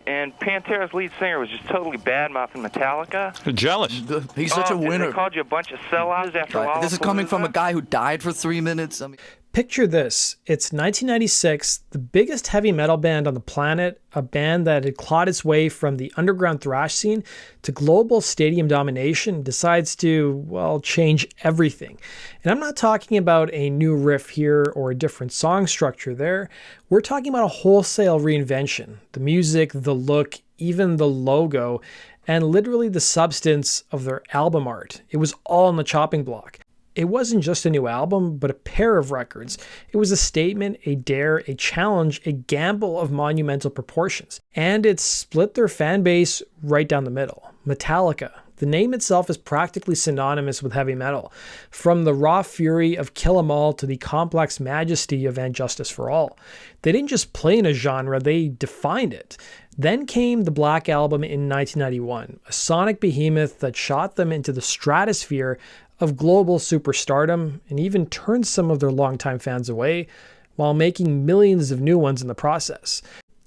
and Pantera's lead singer was just totally bad-mouthing Metallica. Jealous. He's such a winner. They called you a bunch of sellouts after Lollapalooza. This is coming from a guy who died for 3 minutes. I mean, picture this. It's 1996, the biggest heavy metal band on the planet, a band that had clawed its way from the underground thrash scene to global stadium domination, decides to, well, change everything. And I'm not talking about a new riff here or a different song structure there. We're talking about a wholesale reinvention. The music, the look, even the logo, and literally the substance of their album art. It was all on the chopping block. It wasn't just a new album, but a pair of records. It was a statement, a dare, a challenge, a gamble of monumental proportions. And it split their fan base right down the middle. Metallica. The name itself is practically synonymous with heavy metal. From the raw fury of Kill 'Em All to the complex majesty of And Justice for All. They didn't just play in a genre, they defined it. Then came the Black Album in 1991, a sonic behemoth that shot them into the stratosphere of global superstardom and even turned some of their longtime fans away while making millions of new ones in the process.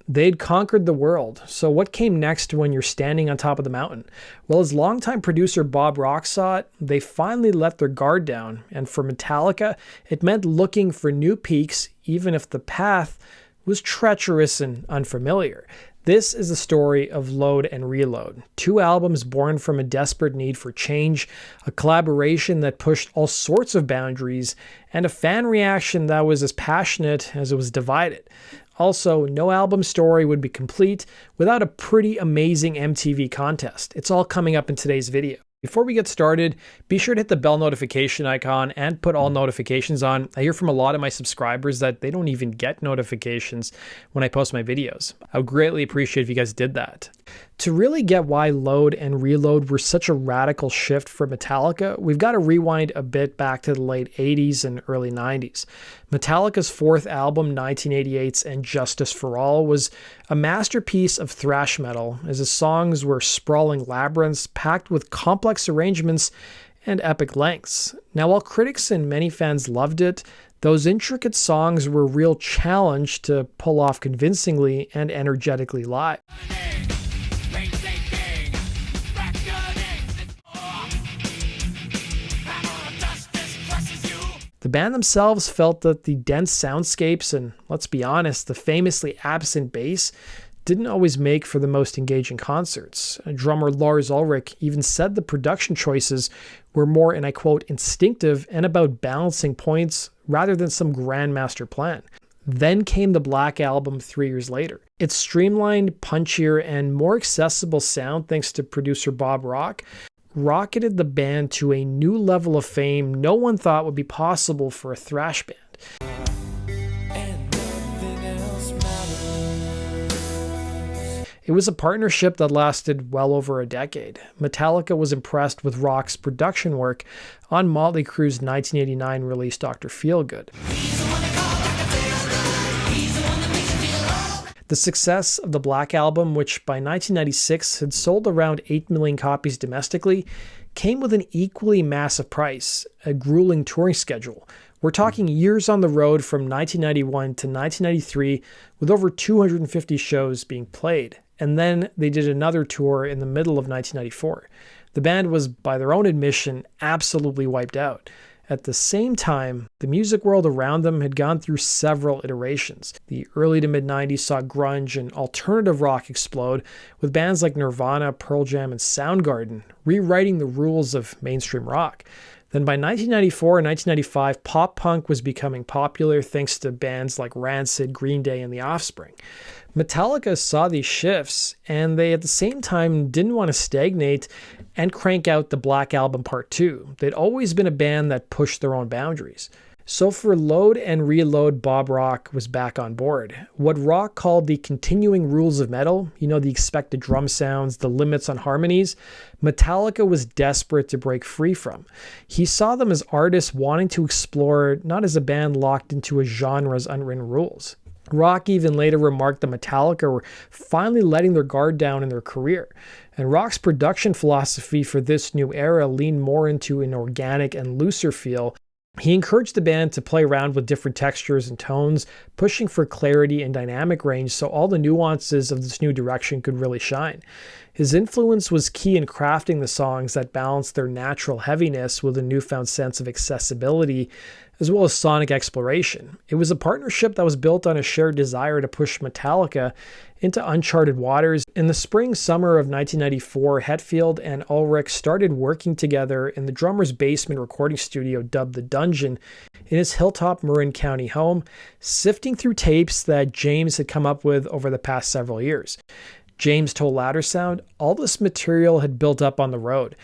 They'd conquered the world, so what came next when you're standing on top of the mountain? Well, as longtime producer Bob Rock saw it, they finally let their guard down, and for Metallica, it meant looking for new peaks even if the path was treacherous and unfamiliar. This is the story of Load and Reload, two albums born from a desperate need for change, a collaboration that pushed all sorts of boundaries, and a fan reaction that was as passionate as it was divided. Also, no album story would be complete without a pretty amazing MTV contest. It's all coming up in today's video. Before we get started, be sure to hit the bell notification icon and put all notifications on. I hear from a lot of my subscribers that they don't even get notifications when I post my videos. I would greatly appreciate if you guys did that. To really get why Load and Reload were such a radical shift for Metallica, we've got to rewind a bit back to the late 80s and early 90s. Metallica's fourth album, 1988's And Justice for All, was a masterpiece of thrash metal, as the songs were sprawling labyrinths packed with complex arrangements and epic lengths. Now, while critics and many fans loved it, those intricate songs were a real challenge to pull off convincingly and energetically live. The band themselves felt that the dense soundscapes and, let's be honest, the famously absent bass didn't always make for the most engaging concerts. Drummer Lars even said the production choices were more, and I quote, instinctive and about balancing points rather than some grandmaster plan. Then came the Black Album 3 years later. Its streamlined, punchier, and more accessible sound, thanks to producer Bob Rock, rocketed the band to a new level of fame no one thought would be possible for a thrash band. It was a partnership that lasted well over a decade. Metallica was impressed with Rock's production work on Motley Crue's 1989 release Dr. Feelgood. The success of the Black Album, which by 1996 had sold around 8 million copies domestically, came with an equally massive price, a grueling touring schedule. We're talking years on the road from 1991 to 1993 with over 250 shows being played. And then they did another tour in the middle of 1994. The band was, by their own admission, absolutely wiped out. At the same time, the music world around them had gone through several iterations. The early to mid-90s saw grunge and alternative rock explode, with bands like Nirvana, Pearl Jam, and Soundgarden rewriting the rules of mainstream rock. Then by 1994 and 1995, pop-punk was becoming popular thanks to bands like Rancid, Green Day, and The Offspring. Metallica saw these shifts, and they at the same time didn't want to stagnate and crank out the Black Album Part 2. They'd always been a band that pushed their own boundaries. So for Load and Reload, Bob Rock was back on board. What Rock called the continuing rules of metal, the expected drum sounds, the limits on harmonies, Metallica was desperate to break free from. He saw them as artists wanting to explore, not as a band locked into a genre's unwritten rules. Rock even later remarked that Metallica were finally letting their guard down in their career. And Rock's production philosophy for this new era leaned more into an organic and looser feel, He encouraged the band to play around with different textures and tones, pushing for clarity and dynamic range so all the nuances of this new direction could really shine. His influence was key in crafting the songs that balanced their natural heaviness with a newfound sense of accessibility, as well as sonic exploration. It was a partnership that was built on a shared desire to push Metallica into uncharted waters. In the spring-summer of 1994, Hetfield and Ulrich started working together in the drummer's basement recording studio dubbed The Dungeon in his Hilltop, Marin County home, sifting through tapes that James had come up with over the past several years. James told Louder Sound, all this material had built up on the road.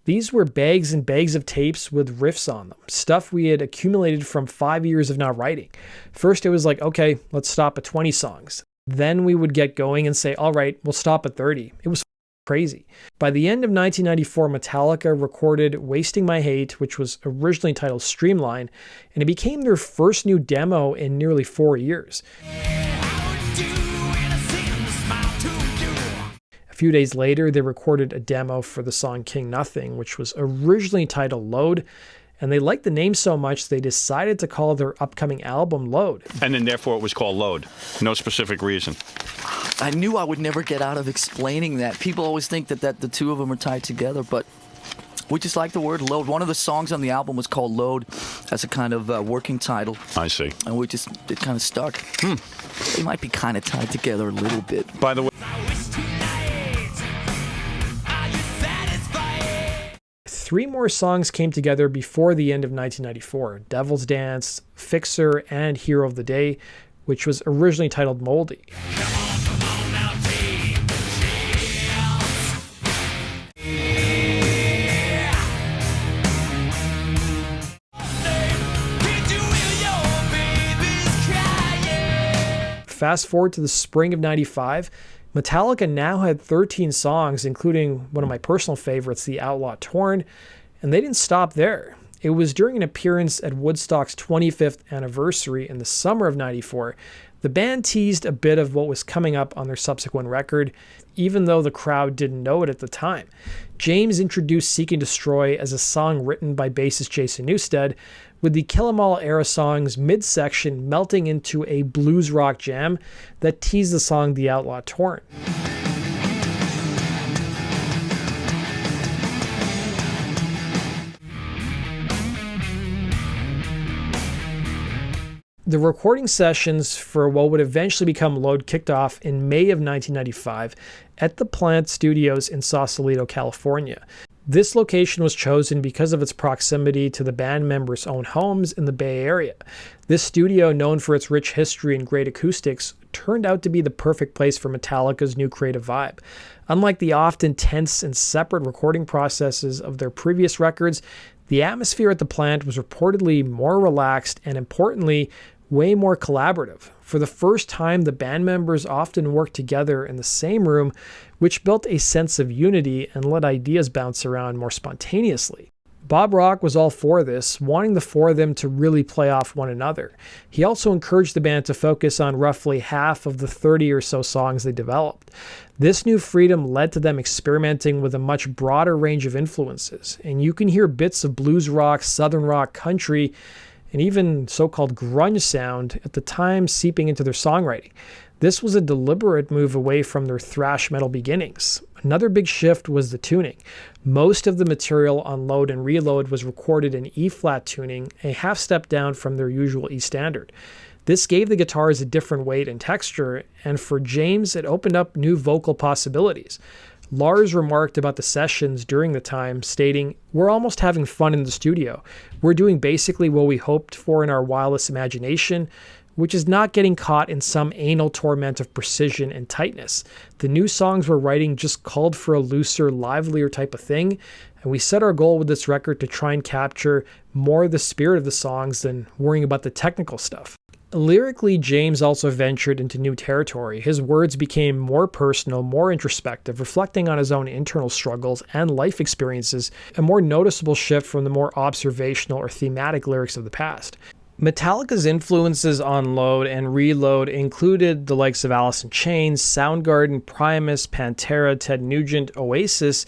These were bags and bags of tapes with riffs on them, stuff we had accumulated from 5 years of not writing. First, it was like, okay, let's stop at 20 songs. Then we would get going and say, all right, we'll stop at 30. It was crazy. By the end of 1994, Metallica recorded Wasting My Hate, which was originally titled Streamline, and it became their first new demo in nearly 4 years. A few days later, they recorded a demo for the song King Nothing, which was originally titled Load, and they liked the name so much they decided to call their upcoming album Load. And then therefore it was called Load. No specific reason. I knew I would never get out of explaining that. People always think that the two of them are tied together, but we just like the word load. One of the songs on the album was called Load as a kind of working title. I see. And it kind of stuck. They might be kind of tied together a little bit. By the way, 3 more songs came together before the end of 1994, Devil's Dance, Fixer, and Hero of the Day, which was originally titled Moldy. Fast forward to the spring of 95, Metallica now had 13 songs, including one of my personal favorites, The Outlaw Torn, and they didn't stop there. It was during an appearance at Woodstock's 25th anniversary in the summer of 94. The band teased a bit of what was coming up on their subsequent record, even though the crowd didn't know it at the time. James introduced Seek and Destroy as a song written by bassist Jason Newsted, with the Kill 'Em All era song's midsection melting into a blues rock jam that teased the song The Outlaw Torn. The recording sessions for what would eventually become Load kicked off in May of 1995 at the Plant Studios in Sausalito, California. This location was chosen because of its proximity to the band members' own homes in the Bay Area. This studio, known for its rich history and great acoustics, turned out to be the perfect place for Metallica's new creative vibe. Unlike the often tense and separate recording processes of their previous records, the atmosphere at the plant was reportedly more relaxed and, importantly, way more collaborative. For the first time, the band members often worked together in the same room, which built a sense of unity and let ideas bounce around more spontaneously. Bob Rock was all for this, wanting the four of them to really play off one another. He also encouraged the band to focus on roughly half of the 30 or so songs they developed. This new freedom led to them experimenting with a much broader range of influences, and you can hear bits of blues rock, southern rock, country, and even so-called grunge sound at the time seeping into their songwriting. This was a deliberate move away from their thrash metal beginnings. Another big shift was the tuning. Most of the material on Load and Reload was recorded in E-flat tuning, a half step down from their usual E standard. This gave the guitars a different weight and texture, and for James, it opened up new vocal possibilities. Lars remarked about the sessions during the time, stating, "We're almost having fun in the studio. We're doing basically what we hoped for in our wildest imagination, which is not getting caught in some anal torment of precision and tightness. The new songs we're writing just called for a looser, livelier type of thing, and we set our goal with this record to try and capture more of the spirit of the songs than worrying about the technical stuff." Lyrically, James also ventured into new territory. His words became more personal, more introspective, reflecting on his own internal struggles and life experiences, a more noticeable shift from the more observational or thematic lyrics of the past. Metallica's influences on Load and Reload included the likes of Alice in Chains, Soundgarden, Primus, Pantera, Ted Nugent, Oasis,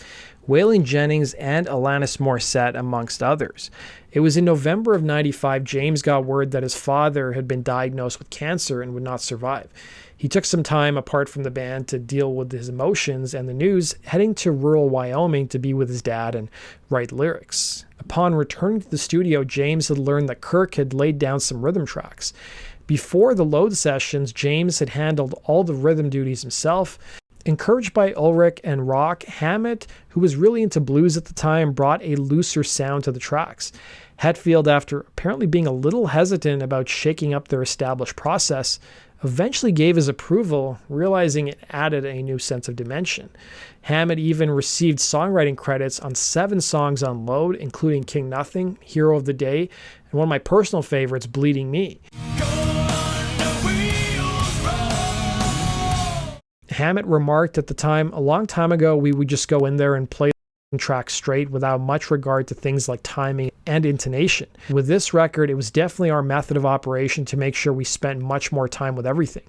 Waylon Jennings, and Alanis Morissette, amongst others. It was in November of '95 James got word that his father had been diagnosed with cancer and would not survive. He took some time apart from the band to deal with his emotions and the news, heading to rural Wyoming to be with his dad and write lyrics. Upon returning to the studio, James had learned that Kirk had laid down some rhythm tracks. Before the Load sessions, James had handled all the rhythm duties himself. Encouraged by Ulrich and Rock, Hammett, who was really into blues at the time, brought a looser sound to the tracks. Hetfield, after apparently being a little hesitant about shaking up their established process, eventually gave his approval, realizing it added a new sense of dimension. Hammett even received songwriting credits on 7 songs on Load, including King Nothing, Hero of the Day, and one of my personal favorites, Bleeding Me. Hammett remarked at the time, "A long time ago, we would just go in there and play tracks straight without much regard to things like timing and intonation. With this record, it was definitely our method of operation to make sure we spent much more time with everything."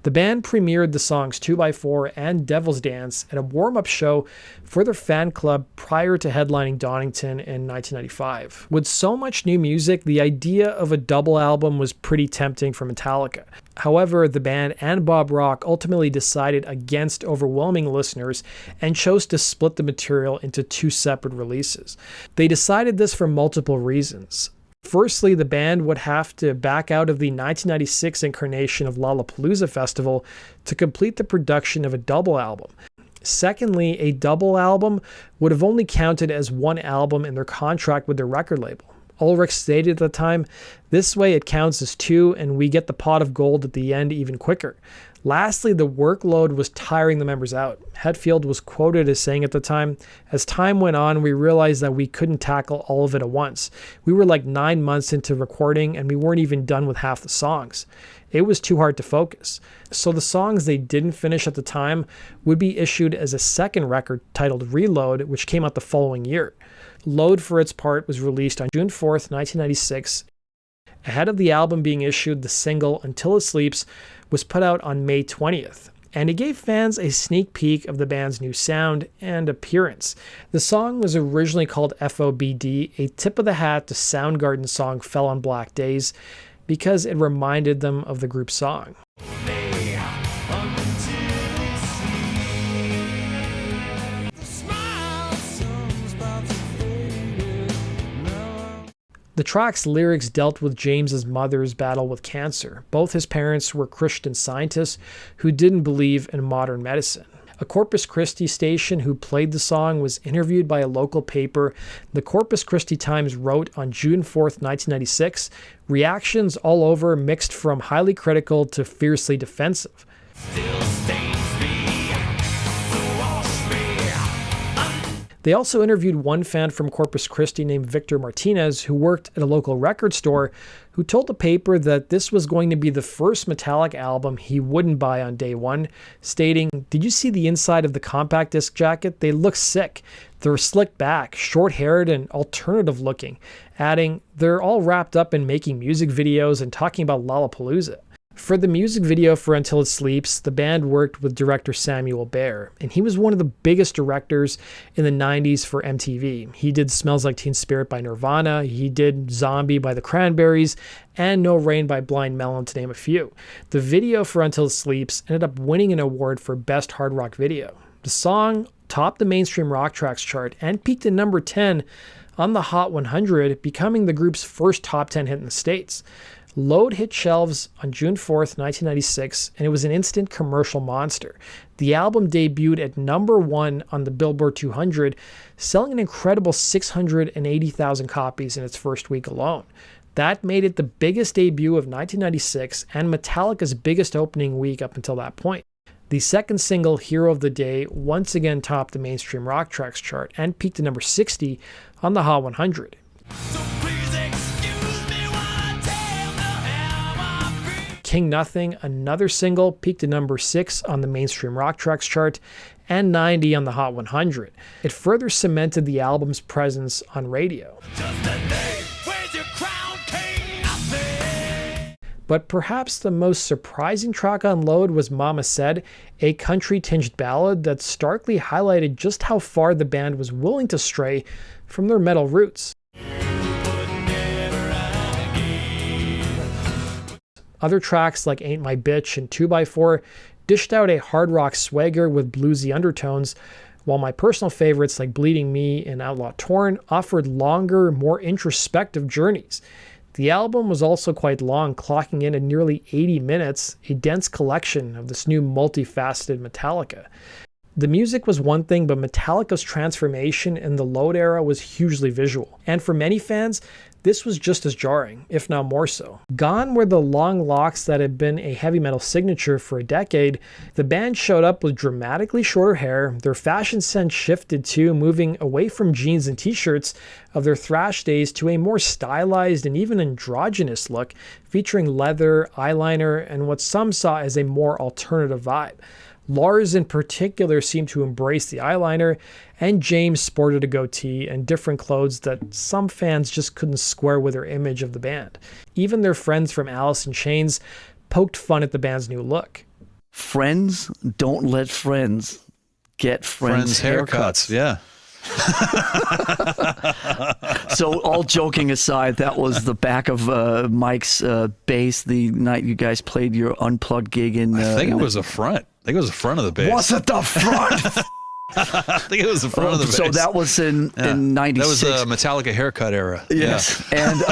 The band premiered the songs 2x4 and Devil's Dance at a warm-up show for their fan club prior to headlining Donington in 1995. With so much new music, the idea of a double album was pretty tempting for Metallica. However, the band and Bob Rock ultimately decided against overwhelming listeners and chose to split the material into 2 separate releases. They decided this for multiple reasons. Firstly, the band would have to back out of the 1996 incarnation of Lollapalooza Festival to complete the production of a double album. Secondly, a double album would have only counted as 1 album in their contract with their record label. Ulrich stated at the time, "This way it counts as 2 and we get the pot of gold at the end even quicker." Lastly, the workload was tiring the members out. Hetfield was quoted as saying at the time, "As time went on, we realized that we couldn't tackle all of it at once. We were like 9 months into recording and we weren't even done with half the songs. It was too hard to focus." So the songs they didn't finish at the time would be issued as a second record titled Reload, which came out the following year. Load, for its part, was released on June 4th, 1996. Ahead of the album being issued, the single Until It Sleeps was put out on May 20th, and it gave fans a sneak peek of the band's new sound and appearance. The song was originally called FOBD, a tip of the hat to Soundgarden's song Fell on Black Days, because it reminded them of the group's song. The track's lyrics dealt with James's mother's battle with cancer. Both his parents were Christian Scientists who didn't believe in modern medicine. A Corpus Christi station who played the song was interviewed by a local paper. The Corpus Christi Times wrote on June 4th, 1996, "Reactions all over mixed from highly critical to fiercely defensive." They also interviewed one fan from Corpus Christi named Victor Martinez, who worked at a local record store, who told the paper that this was going to be the first Metallica album he wouldn't buy on day one, stating, "Did you see the inside of the compact disc jacket? They look sick. They're slicked back, short-haired, and alternative looking," adding, "They're all wrapped up in making music videos and talking about Lollapalooza." For the music video for Until It Sleeps, the band worked with director Samuel Baer, and he was one of the biggest directors in the 90s for MTV. He did Smells Like Teen Spirit by Nirvana, he did Zombie by the Cranberries, and No Rain by Blind Melon, to name a few. The video for Until It Sleeps ended up winning an award for Best Hard Rock Video. The song topped the mainstream rock tracks chart and peaked at number 10 on the Hot 100, becoming the group's first top 10 hit in the States. Load hit shelves on June 4th, 1996, and it was an instant commercial monster. The album debuted at number 1 on the Billboard 200, selling an incredible 680,000 copies in its first week alone. That made it the biggest debut of 1996 and Metallica's biggest opening week up until that point. The second single, Hero of the Day, once again topped the mainstream rock tracks chart and peaked at number 60 on the Hot 100. King Nothing, another single, peaked at number 6 on the mainstream rock tracks chart and 90 on the Hot 100. It further cemented the album's presence on radio. Just a day, where's your crown, King Nothing? But perhaps the most surprising track on Load was Mama Said, a country-tinged ballad that starkly highlighted just how far the band was willing to stray from their metal roots. Other tracks like Ain't My Bitch and 2x4 dished out a hard rock swagger with bluesy undertones, while my personal favorites like Bleeding Me and Outlaw Torn offered longer, more introspective journeys. The album was also quite long, clocking in at nearly 80 minutes, a dense collection of this new multifaceted Metallica. The music was one thing, but Metallica's transformation in the Load era was hugely visual. And for many fans, this was just as jarring, if not more so. Gone were the long locks that had been a heavy metal signature for a decade. The band showed up with dramatically shorter hair. Their fashion sense shifted too, moving away from jeans and t-shirts of their thrash days to a more stylized and even androgynous look, featuring leather, eyeliner, and what some saw as a more alternative vibe. Lars in particular seemed to embrace the eyeliner, and James sported a goatee and different clothes that some fans just couldn't square with their image of the band. Even their friends from Alice in Chains poked fun at the band's new look. Friends don't let friends get friends' haircuts. Yeah. So all joking aside, that was the back of Mike's bass the night you guys played your unplugged gig in... I think it was the front. I think it was the front of the bass. Was it the front? I think it was the front of the bass. So that was in 96. That was the Metallica haircut era. Yes. Yeah. And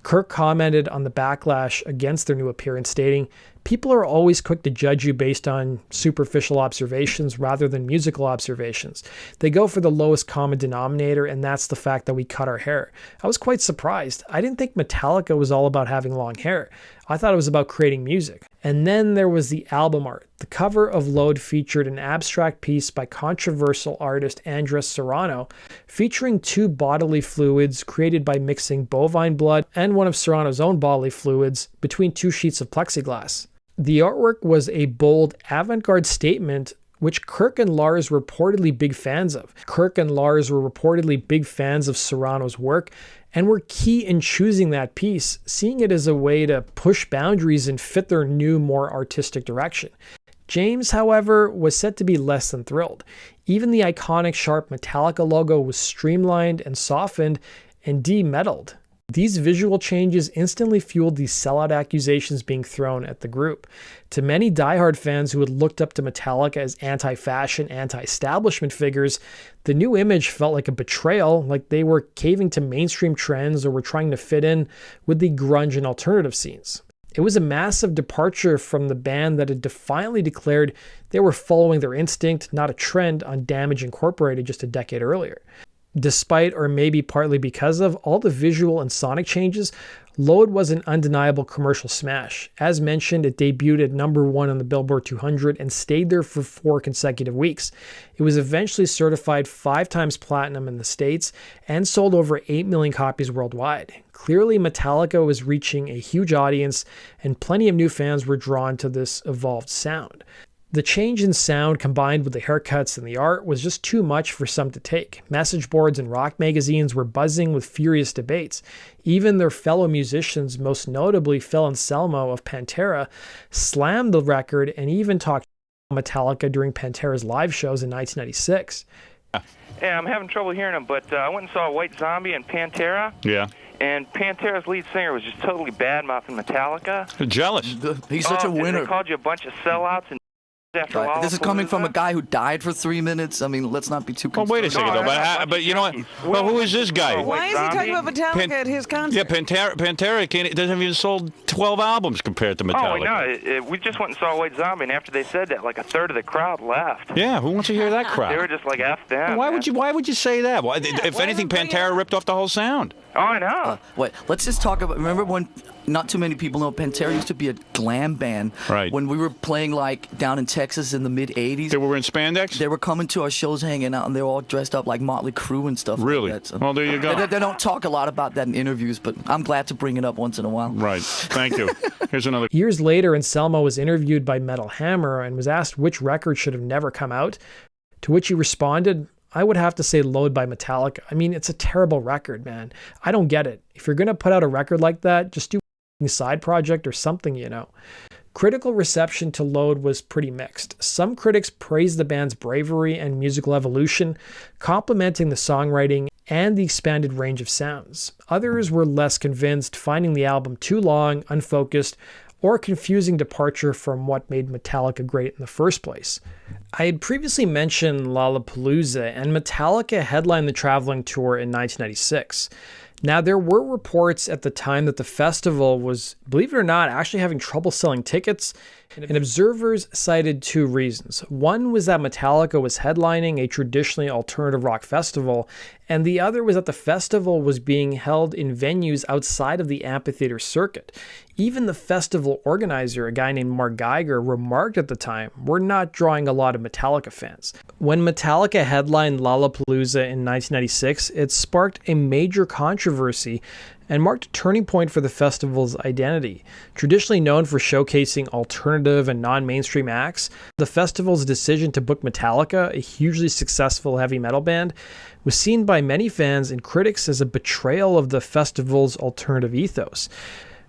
Kirk commented on the backlash against their new appearance, stating, "People are always quick to judge you based on superficial observations rather than musical observations. They go for the lowest common denominator, and that's the fact that we cut our hair." I was quite surprised. I didn't think Metallica was all about having long hair. I thought it was about creating music. And then there was the album art. The cover of Load featured an abstract piece by controversial artist Andres Serrano, featuring two bodily fluids created by mixing bovine blood and one of Serrano's own bodily fluids between two sheets of plexiglass. The artwork was a bold, avant-garde statement which Kirk and Lars were reportedly big fans of. Kirk and Lars were reportedly big fans of Serrano's work and were key in choosing that piece, seeing it as a way to push boundaries and fit their new, more artistic direction. James, however, was said to be less than thrilled. Even the iconic sharp Metallica logo was streamlined and softened and de-metalled. These visual changes instantly fueled these sellout accusations being thrown at the group. To many diehard fans who had looked up to Metallica as anti-fashion, anti-establishment figures, the new image felt like a betrayal, like they were caving to mainstream trends or were trying to fit in with the grunge and alternative scenes. It was a massive departure from the band that had defiantly declared they were following their instinct, not a trend, on Damage Incorporated just a decade earlier. Despite, or maybe partly because of, all the visual and sonic changes, Load was an undeniable commercial smash. As mentioned, it debuted at #1 on the Billboard 200 and stayed there for 4 consecutive weeks. It was eventually certified 5 times platinum in the States and sold over 8 million copies worldwide. Clearly, Metallica was reaching a huge audience, and plenty of new fans were drawn to this evolved sound. The change in sound combined with the haircuts and the art was just too much for some to take. Message boards and rock magazines were buzzing with furious debates. Even their fellow musicians, most notably Phil Anselmo of Pantera, slammed the record and even talked Metallica during Pantera's live shows in 1996. Yeah, I'm having trouble hearing him, but I went and saw White Zombie and Pantera. Yeah. And Pantera's lead singer was just totally bad-mouthing Metallica. Jealous. He's such a winner. They called you a bunch of sellouts and after Right. This is coming from a Lollapalooza. guy who died for 3 minutes. I mean, let's not be too Well, wait a second, No, though. that's But you know what? Well, who is this guy? Why Why is he talking about Metallica at his concert? Yeah, Pantera doesn't even sold 12 albums compared to Metallica. Oh, no, we just went and saw White Zombie, and after they said that, like a third of the crowd left. Yeah, who wants to hear that crap? They were just like, F them. Why man. would you say that? Why, if why anything, would bring it Pantera up? ripped off the whole sound. Oh, I know. Wait, let's just talk about. Remember when not too many people know Pantera used to be a glam band. Right. When we were playing like down in Texas in the mid '80s, They were in spandex? they were coming to our shows, hanging out, and they were all dressed up like Motley Crue and stuff. Really? Like that. So Well, there you go. They don't talk a lot about that in interviews, but I'm glad to bring it up once in a while. Right. Thank you. Here's another. Years later, Anselmo was interviewed by Metal Hammer and was asked which record should have never come out, to which he responded, "I would have to say Load by Metallica. I mean, it's a terrible record, man. I don't get it. If you're going to put out a record like that, just do side project or something, you know. Critical reception to Load was pretty mixed. Some critics praised the band's bravery and musical evolution, complimenting the songwriting and the expanded range of sounds. Others were less convinced, finding the album too long, unfocused, or a confusing departure from what made Metallica great in the first place. I had previously mentioned Lollapalooza, and Metallica headlined the traveling tour in 1996. Now, there were reports at the time that the festival was, believe it or not, actually having trouble selling tickets, and observers cited two reasons. One was that Metallica was headlining a traditionally alternative rock festival, and the other was that the festival was being held in venues outside of the amphitheater circuit. Even the festival organizer, a guy named Mark Geiger, remarked at the time, "We're not drawing a lot of Metallica fans." When Metallica headlined Lollapalooza in 1996, it sparked a major controversy and marked a turning point for the festival's identity. Traditionally known for showcasing alternative and non-mainstream acts, the festival's decision to book Metallica, a hugely successful heavy metal band, was seen by many fans and critics as a betrayal of the festival's alternative ethos.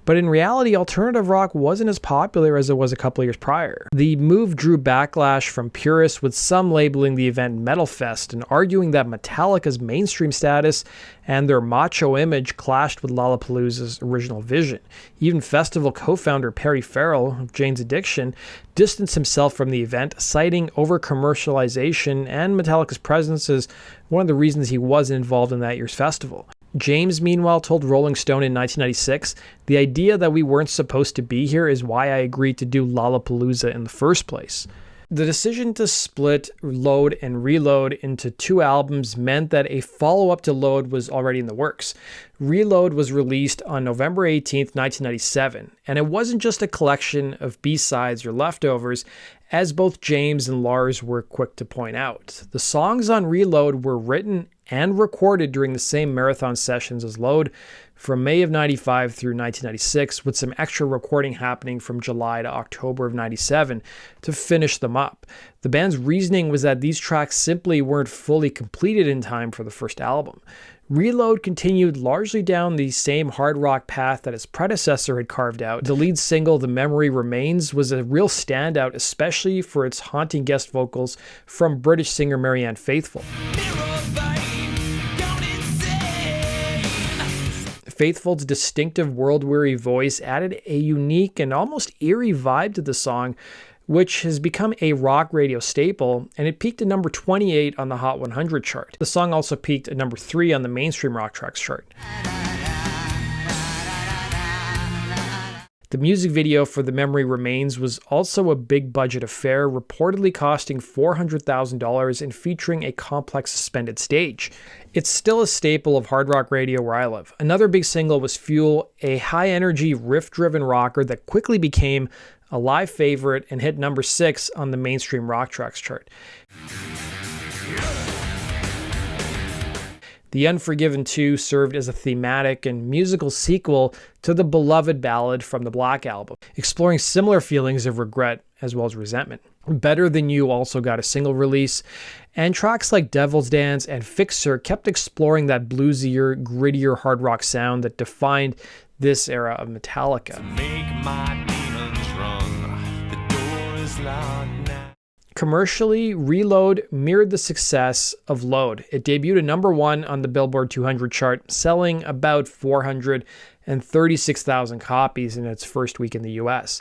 But in reality, alternative rock wasn't as popular as it was a couple years prior. The move drew backlash from purists, with some labeling the event Metal Fest and arguing that Metallica's mainstream status and their macho image clashed with Lollapalooza's original vision. Even festival co-founder Perry Farrell of Jane's Addiction distanced himself from the event, citing over-commercialization and Metallica's presence as one of the reasons he wasn't involved in that year's festival. James, meanwhile, told Rolling Stone in 1996, "The idea that we weren't supposed to be here is why I agreed to do Lollapalooza in the first place." The decision to split Load and Reload into two albums meant that a follow-up to Load was already in the works. Reload was released on November 18th, 1997, and it wasn't just a collection of B-sides or leftovers, as both James and Lars were quick to point out. The songs on Reload were written and recorded during the same marathon sessions as Load from May of 95 through 1996, with some extra recording happening from July to October of 97 to finish them up. The band's reasoning was that these tracks simply weren't fully completed in time for the first album. Reload continued largely down the same hard rock path that its predecessor had carved out. The lead single, The Memory Remains, was a real standout, especially for its haunting guest vocals from British singer Marianne Faithfull. Faithfull's distinctive world-weary voice added a unique and almost eerie vibe to the song, which has become a rock radio staple, and it peaked at number 28 on the Hot 100 chart. The song also peaked at number 3 on the mainstream rock tracks chart. The music video for The Memory Remains was also a big budget affair, reportedly costing $400,000 and featuring a complex suspended stage. It's still a staple of hard rock radio where I live. Another big single was Fuel, a high-energy, riff-driven rocker that quickly became a live favorite and hit number 6 on the mainstream rock tracks chart. The Unforgiven 2 served as a thematic and musical sequel to the beloved ballad from the Black Album, exploring similar feelings of regret as well as resentment. Better Than You also got a single release, and tracks like Devil's Dance and Fixer kept exploring that bluesier, grittier hard rock sound that defined this era of Metallica. Commercially, Reload mirrored the success of Load. It debuted at number 1 on the Billboard 200 chart, selling about 436,000 copies in its first week in the US.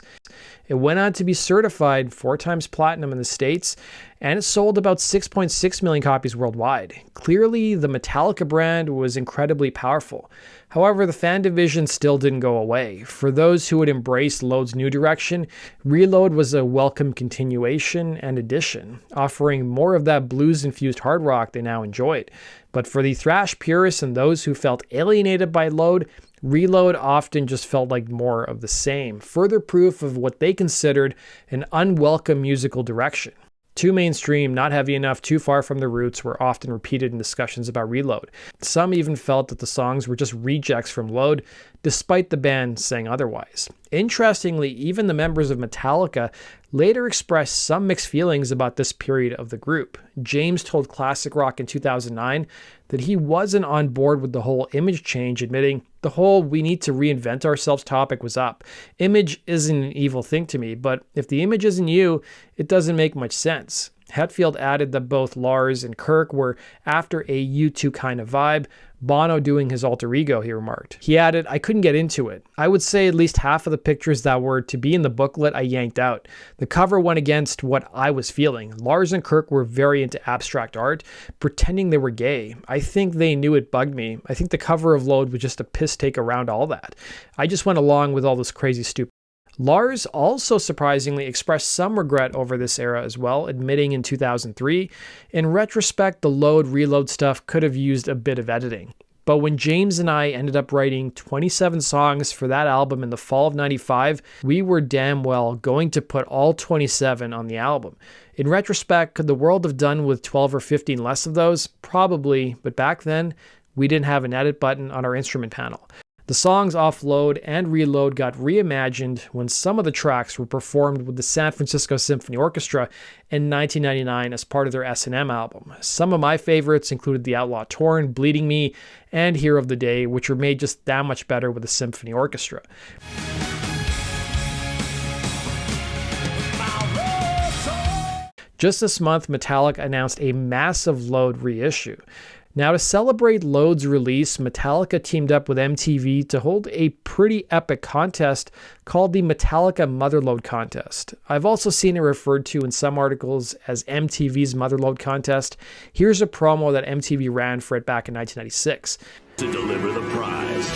It went on to be certified 4 times platinum in the States, and it sold about 6.6 million copies worldwide. Clearly, the Metallica brand was incredibly powerful. However, the fan division still didn't go away. For those who had embraced Load's new direction, Reload was a welcome continuation and addition, offering more of that blues-infused hard rock they now enjoyed. But for the thrash purists and those who felt alienated by Load, Reload often just felt like more of the same, further proof of what they considered an unwelcome musical direction. Too mainstream, not heavy enough, too far from the roots were often repeated in discussions about Reload. Some even felt that the songs were just rejects from Load, despite the band saying otherwise. Interestingly, even the members of Metallica later expressed some mixed feelings about this period of the group. James told Classic Rock in 2009 that he wasn't on board with the whole image change, admitting the whole "we need to reinvent ourselves" topic was up. Image isn't an evil thing to me, but if the image isn't you, it doesn't make much sense. Hetfield added that both Lars and Kirk were after a U2 kind of vibe, Bono doing his alter ego, he remarked. He added, "I couldn't get into it. I would say at least half of the pictures that were to be in the booklet I yanked out. The cover went against what I was feeling. Lars and Kirk were very into abstract art, pretending they were gay. I think they knew it bugged me. I think the cover of Load was just a piss take around all that. I just went along with all this crazy stupid." Lars also surprisingly expressed some regret over this era as well, admitting in 2003, "In retrospect, the Load Reload stuff could have used a bit of editing. But when James and I ended up writing 27 songs for that album in the fall of 95, we were damn well going to put all 27 on the album. In retrospect, could the world have done with 12 or 15 less of those? Probably, but back then, we didn't have an edit button on our instrument panel." The songs off Load and Reload got reimagined when some of the tracks were performed with the San Francisco Symphony Orchestra in 1999 as part of their S&M album. Some of my favorites included The Outlaw Torn, Bleeding Me, and Hero of the Day, which were made just that much better with the symphony orchestra. Just this month, Metallica announced a massive Load reissue. Now, to celebrate Load's release, Metallica teamed up with MTV to hold a pretty epic contest called the Metallica Motherload Contest. I've also seen it referred to in some articles as MTV's Motherload Contest. Here's a promo that MTV ran for it back in 1996. To deliver the prize.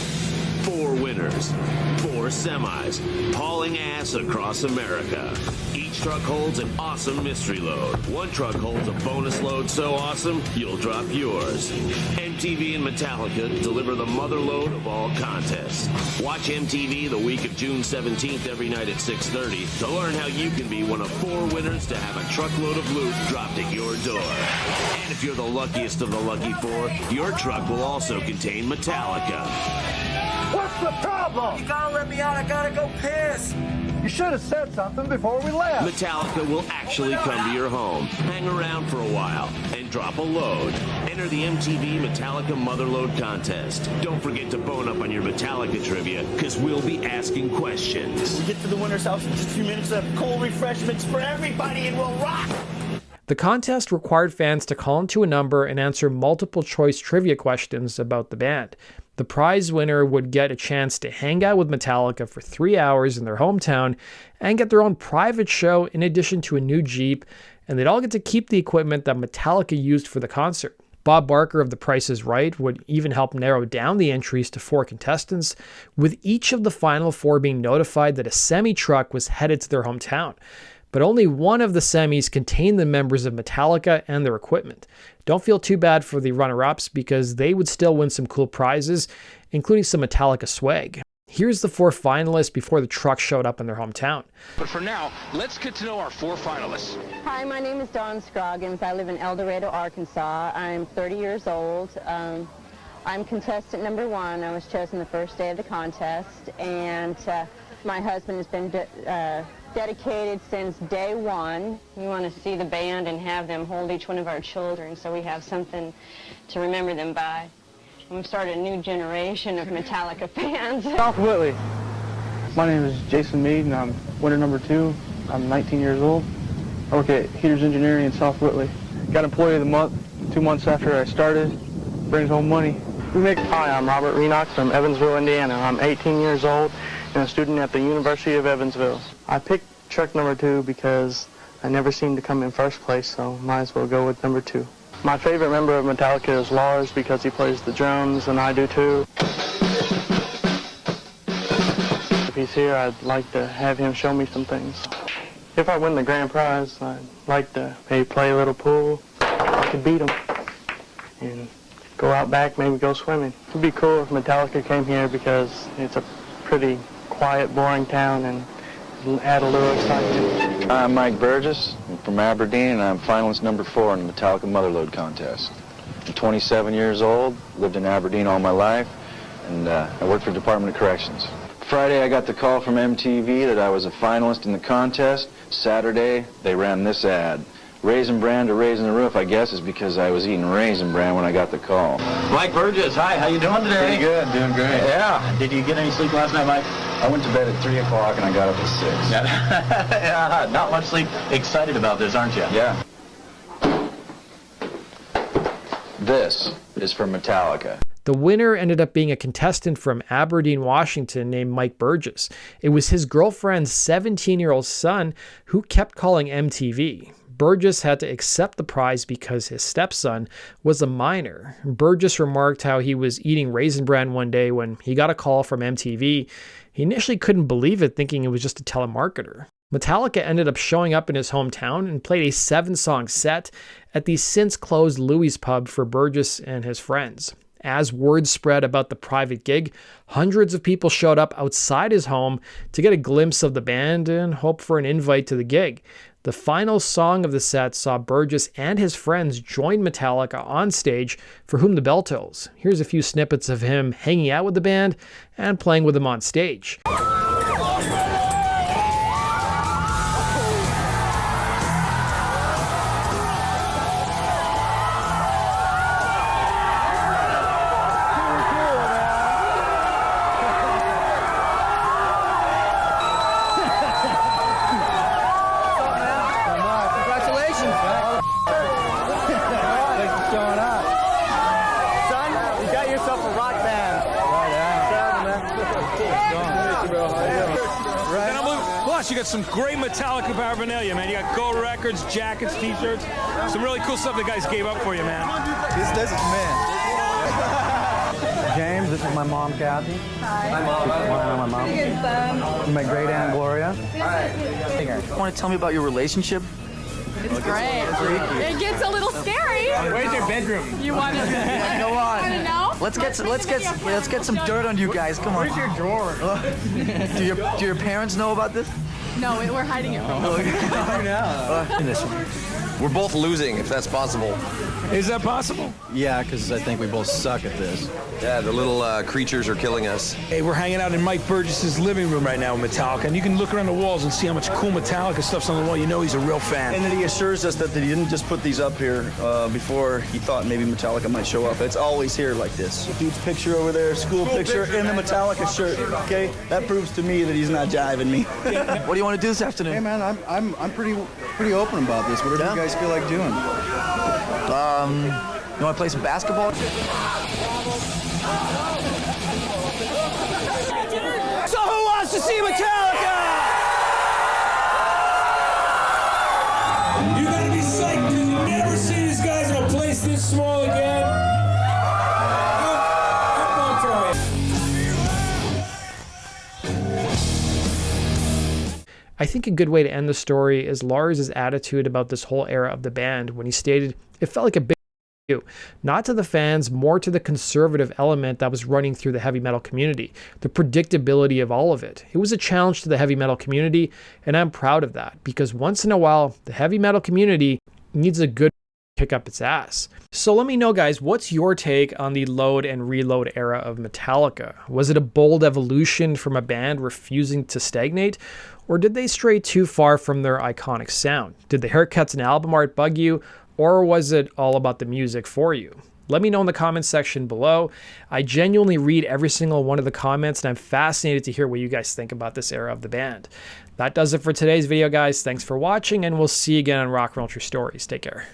4 winners, 4 semis, hauling ass across America. Each truck holds an awesome mystery load. One truck holds a bonus load so awesome, you'll drop yours. MTV and Metallica deliver the Motherload of all contests. Watch MTV the week of June 17th every night at 6:30 to learn how you can be one of 4 winners to have a truckload of loot dropped at your door. And if you're the luckiest of the lucky 4, your truck will also contain Metallica. What's the problem? You gotta let me out. I gotta go piss. You should have said something before we left. Metallica will actually come to your home, hang around for a while, and drop a load. Enter the MTV Metallica Motherload Contest. Don't forget to bone up on your Metallica trivia, because we'll be asking questions. We get to the winner's house in just a few minutes of cold refreshments for everybody, and we'll rock! The contest required fans to call into a number and answer multiple choice trivia questions about the band. The prize winner would get a chance to hang out with Metallica for 3 hours in their hometown and get their own private show in addition to a new Jeep, and they'd all get to keep the equipment that Metallica used for the concert. Bob Barker of The Price is Right would even help narrow down the entries to 4 contestants, with each of the final 4 being notified that a semi-truck was headed to their hometown. But only one of the semis contained the members of Metallica and their equipment. Don't feel too bad for the runner-ups because they would still win some cool prizes, including some Metallica swag. Here's the 4 finalists before the truck showed up in their hometown. But for now, let's get to know our 4 finalists. Hi, my name is Dawn Scroggins. I live in El Dorado, Arkansas. I'm 30 years old. I'm contestant number 1. I was chosen the first day of the contest, and my husband has been dedicated since day 1. We want to see the band and have them hold each one of our children so we have something to remember them by. We've started a new generation of Metallica fans. South Whitley. My name is Jason Mead and I'm winner number 2. I'm 19 years old. I work at Heaters Engineering in South Whitley. Got Employee of the Month 2 months after I started. Brings home money. Hi, I'm Robert Renox from Evansville, Indiana. I'm 18 years old and a student at the University of Evansville. I picked truck number 2 because I never seem to come in first place, so might as well go with number 2. My favorite member of Metallica is Lars because he plays the drums and I do too. If he's here, I'd like to have him show me some things. If I win the grand prize, I'd like to maybe play a little pool. I could beat him and go out back, maybe go swimming. It'd be cool if Metallica came here because it's a pretty quiet, boring town and add a little excitement. I'm Mike Burgess. I'm from Aberdeen, and I'm finalist number 4 in the Metallica Motherload Contest. I'm 27 years old, lived in Aberdeen all my life. and I work for Department of Corrections. Friday, I got the call from MTV that I was a finalist in the contest. Saturday, they ran this ad. Raisin Bran to Raisin the Roof, I guess, is because I was eating Raisin Bran when I got the call. Mike Burgess, hi, how you doing today? Pretty good, doing great. Yeah. Did you get any sleep last night, Mike? I went to bed at 3 o'clock and I got up at 6. Yeah, not much sleep. Excited about this, aren't you? Yeah. This is from Metallica. The winner ended up being a contestant from Aberdeen, Washington named Mike Burgess. It was his girlfriend's 17-year-old son who kept calling MTV. Burgess had to accept the prize because his stepson was a minor. Burgess remarked how he was eating Raisin Bran one day when he got a call from MTV. He initially couldn't believe it, thinking it was just a telemarketer. Metallica ended up showing up in his hometown and played a 7-song set at the since-closed Louis Pub for Burgess and his friends. As word spread about the private gig, hundreds of people showed up outside his home to get a glimpse of the band and hope for an invite to the gig. The final song of the set saw Burgess and his friends join Metallica on stage, for whom the bell tolls. Here's a few snippets of him hanging out with the band and playing with them on stage. You got some great Metallica paraphernalia, man. You got gold records, jackets, t-shirts, some really cool stuff the guys gave up for you, man. This is man. James, this is my mom, Kathy. Hi. My mom. This is my great aunt, Gloria. Want to tell me about your relationship? It's great. It gets a little scary. Where's your bedroom? You want to? Go on. Want to know? Let's get some dirt on you guys. Come on. Where's your drawer? Do your parents know about this? No, we're hiding it from them. We're both losing, if that's possible. Is that possible? Yeah, because I think we both suck at this. Yeah, the little creatures are killing us. Hey, we're hanging out in Mike Burgess's living room right now with Metallica, and you can look around the walls and see how much cool Metallica stuff's on the wall. You know he's a real fan. And then he assures us that he didn't just put these up here before he thought maybe Metallica might show up. It's always here like this. Dude's picture over there, school picture, and the Metallica shirt. Okay, that proves to me that he's not jiving me. What do you want to do this afternoon? Hey man, I'm pretty open about this. Whatever you guys feel like doing. You want to play some basketball? So who wants to see Metallica? You gotta be psyched because you never see these guys in a place this small again. I'm gonna tell you. I think a good way to end the story is Lars' attitude about this whole era of the band when he stated it felt like a big not to the fans, more to the conservative element that was running through the heavy metal community, the predictability of all of it. It was a challenge to the heavy metal community, and I'm proud of that, because once in a while, the heavy metal community needs a good kick up its ass. So let me know, guys, what's your take on the Load and Reload era of Metallica? Was it a bold evolution from a band refusing to stagnate, or did they stray too far from their iconic sound? Did the haircuts and album art bug you, or was it all about the music for you? Let me know in the comments section below. I genuinely read every single one of the comments, and I'm fascinated to hear what you guys think about this era of the band. That does it for today's video, guys. Thanks for watching, and we'll see you again on Rock and Roll True Stories. Take care.